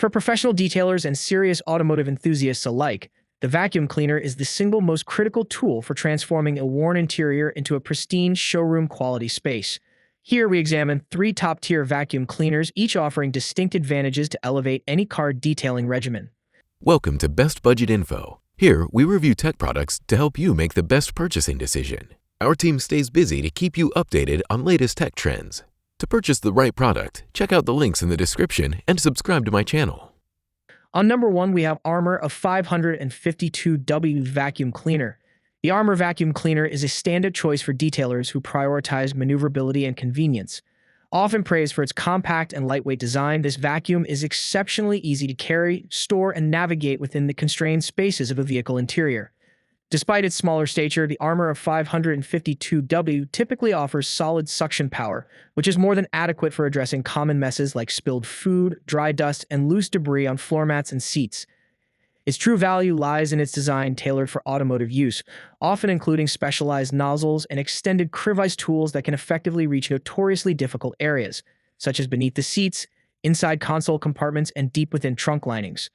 For professional detailers and serious automotive enthusiasts alike, the vacuum cleaner is the single most critical tool for transforming a worn interior into a pristine showroom-quality space. Here we examine 3 top-tier vacuum cleaners, each offering distinct advantages to elevate any car detailing regimen. Welcome to Best Budget Info. Here, we review tech products to help you make the best purchasing decision. Our team stays busy to keep you updated on latest tech trends. To purchase the right product, check out the links in the description and subscribe to my channel. On number 1, we have AII AA255W Vacuum Cleaner. The AII Vacuum Cleaner is a standard choice for detailers who prioritize maneuverability and convenience. Often praised for its compact and lightweight design, this vacuum is exceptionally easy to carry, store, and navigate within the constrained spaces of a vehicle interior. Despite its smaller stature, the AII AA255W typically offers solid suction power, which is more than adequate for addressing common messes like spilled food, dry dust, and loose debris on floor mats and seats. Its true value lies in its design tailored for automotive use, often including specialized nozzles and extended crevice tools that can effectively reach notoriously difficult areas, such as beneath the seats, inside console compartments, and deep within trunk linings.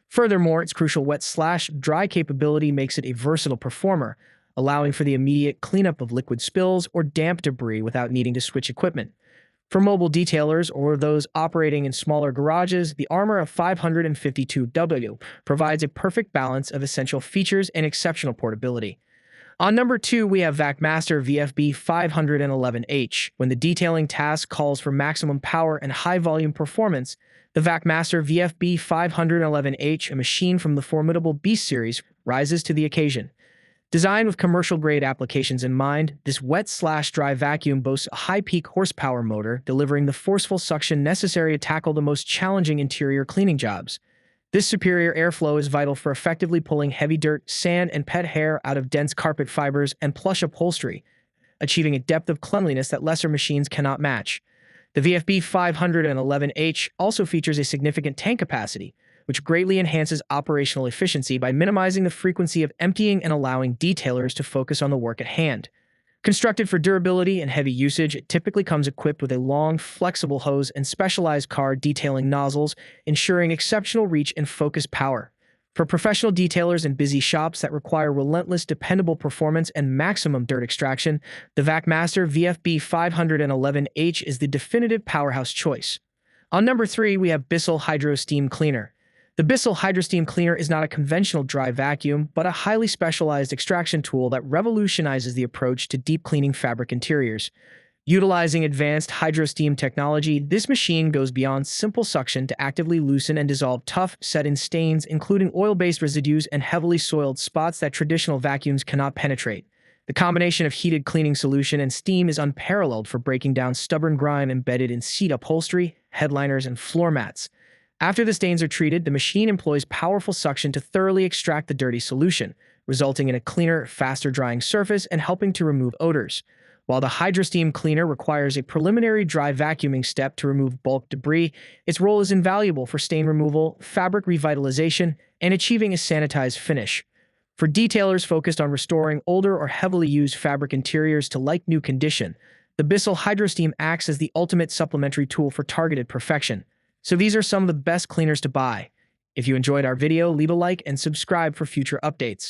Furthermore, its crucial wet/dry capability makes it a versatile performer, allowing for the immediate cleanup of liquid spills or damp debris without needing to switch equipment. For mobile detailers or those operating in smaller garages, the AII AA255W provides a perfect balance of essential features and exceptional portability. On number 2, we have Vacmaster VFB511H. When the detailing task calls for maximum power and high-volume performance, the Vacmaster VFB511H, a machine from the formidable Beast series, rises to the occasion. Designed with commercial-grade applications in mind, this wet/dry vacuum boasts a high-peak horsepower motor, delivering the forceful suction necessary to tackle the most challenging interior cleaning jobs. This superior airflow is vital for effectively pulling heavy dirt, sand, and pet hair out of dense carpet fibers and plush upholstery, achieving a depth of cleanliness that lesser machines cannot match. The VFB511H also features a significant tank capacity, which greatly enhances operational efficiency by minimizing the frequency of emptying and allowing detailers to focus on the work at hand. Constructed for durability and heavy usage, it typically comes equipped with a long, flexible hose and specialized car detailing nozzles, ensuring exceptional reach and focus power. For professional detailers in busy shops that require relentless, dependable performance and maximum dirt extraction, the Vacmaster VFB511H is the definitive powerhouse choice. On number 3, we have Bissell Hydrosteam Cleaner. The Bissell hydrosteam cleaner is not a conventional dry vacuum, but a highly specialized extraction tool that revolutionizes the approach to deep cleaning fabric interiors. Utilizing advanced hydrosteam technology, this machine goes beyond simple suction to actively loosen and dissolve tough, set-in stains, including oil-based residues and heavily soiled spots that traditional vacuums cannot penetrate. The combination of heated cleaning solution and steam is unparalleled for breaking down stubborn grime embedded in seat upholstery, headliners, and floor mats. After the stains are treated, the machine employs powerful suction to thoroughly extract the dirty solution, resulting in a cleaner, faster-drying surface and helping to remove odors. While the hydrosteam cleaner requires a preliminary dry vacuuming step to remove bulk debris, its role is invaluable for stain removal, fabric revitalization, and achieving a sanitized finish. For detailers focused on restoring older or heavily used fabric interiors to like-new condition, the Bissell Hydrosteam acts as the ultimate supplementary tool for targeted perfection. So these are some of the best cleaners to buy. If you enjoyed our video, leave a like and subscribe for future updates.